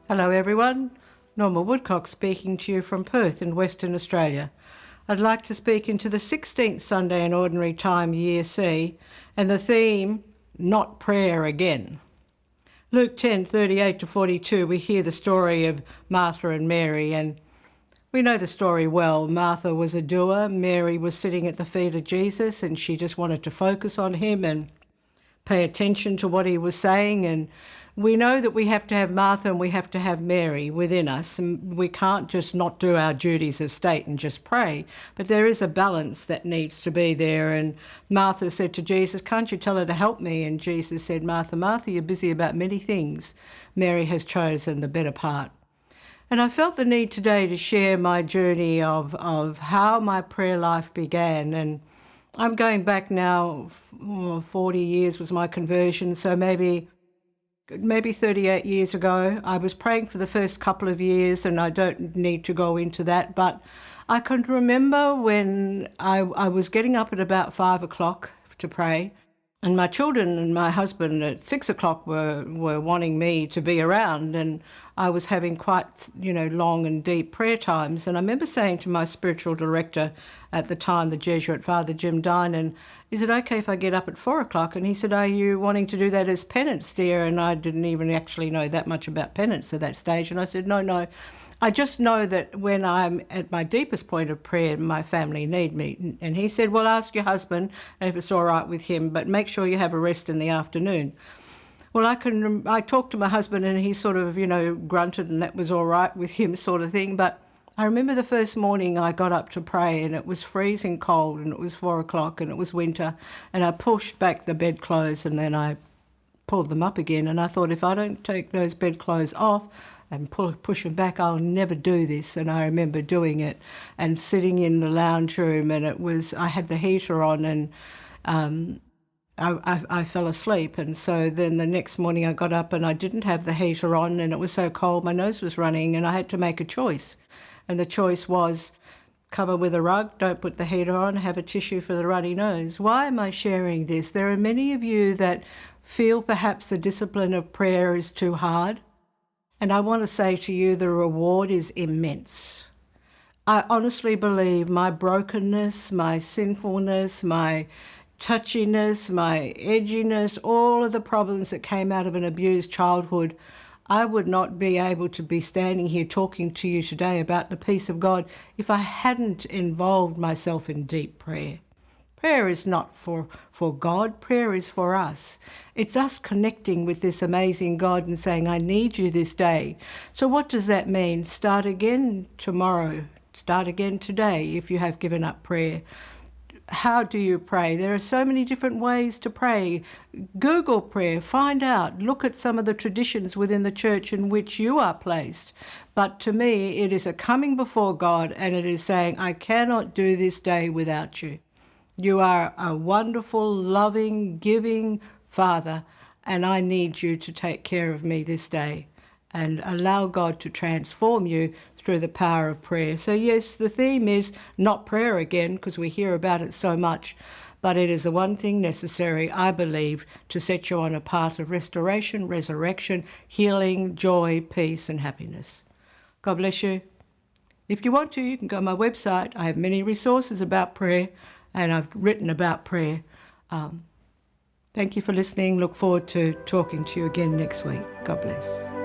Hello everyone, Norma Woodcock speaking to you from Perth in Western Australia. I'd like to speak into the 16th Sunday in Ordinary Time, Year C, and the theme, Not Prayer Again. Luke 10:38-42, we hear the story of Martha and Mary, and we know the story well. Martha was a doer, Mary was sitting at the feet of Jesus, and she just wanted to focus on him and pay attention to what he was saying. And we know that we have to have Martha and we have to have Mary within us, and we can't just not do our duties of state and just pray, but there is a balance that needs to be there. And Martha said to Jesus, "Can't you tell her to help me?" And Jesus said, "Martha, Martha, you're busy about many things. Mary has chosen the better part." And I felt the need today to share my journey of how my prayer life began. And I'm going back now, 40 years was my conversion, so maybe 38 years ago. I was praying for the first couple of years, and I don't need to go into that, but I can remember when I was getting up at about 5 o'clock to pray, and my children and my husband at 6 o'clock were wanting me to be around, and I was having quite, long and deep prayer times. And I remember saying to my spiritual director at the time, the Jesuit Father Jim Dinan, "Is it okay if I get up at 4 o'clock? And he said, "Are you wanting to do that as penance, dear?" And I didn't even actually know that much about penance at that stage. And I said, no. I just know that when I'm at my deepest point of prayer, my family need me. And he said, "Well, ask your husband if it's all right with him, but make sure you have a rest in the afternoon." Well, I talked to my husband and he sort of, grunted, and that was all right with him, sort of thing. But I remember the first morning I got up to pray, and it was freezing cold, and it was 4 o'clock, and it was winter, and I pushed back the bedclothes and then I pulled them up again. And I thought, if I don't take those bedclothes off and push them back, I'll never do this. And I remember doing it and sitting in the lounge room, and I had the heater on, and I fell asleep. And so then the next morning I got up and I didn't have the heater on, and it was so cold, my nose was running, and I had to make a choice. And the choice was cover with a rug, don't put the heater on, have a tissue for the runny nose. Why am I sharing this? There are many of you that feel perhaps the discipline of prayer is too hard. And I want to say to you, the reward is immense. I honestly believe my brokenness, my sinfulness, my touchiness, my edginess, all of the problems that came out of an abused childhood, I would not be able to be standing here talking to you today about the peace of God if I hadn't involved myself in deep prayer. Prayer is not for God, prayer is for us. It's us connecting with this amazing God and saying, "I need you this day." So what does that mean? Start again tomorrow. Start again today if you have given up prayer. How do you pray? There are so many different ways to pray. Google prayer, find out, look at some of the traditions within the church in which you are placed. But to me, it is a coming before God, and it is saying, "I cannot do this day without you." You are a wonderful, loving, giving Father, and I need you to take care of me this day and allow God to transform you through the power of prayer. So yes, the theme is not prayer again, because we hear about it so much, but it is the one thing necessary, I believe, to set you on a path of restoration, resurrection, healing, joy, peace, and happiness. God bless you. If you want to, you can go on my website. I have many resources about prayer, and I've written about prayer. Thank you for listening. Look forward to talking to you again next week. God bless.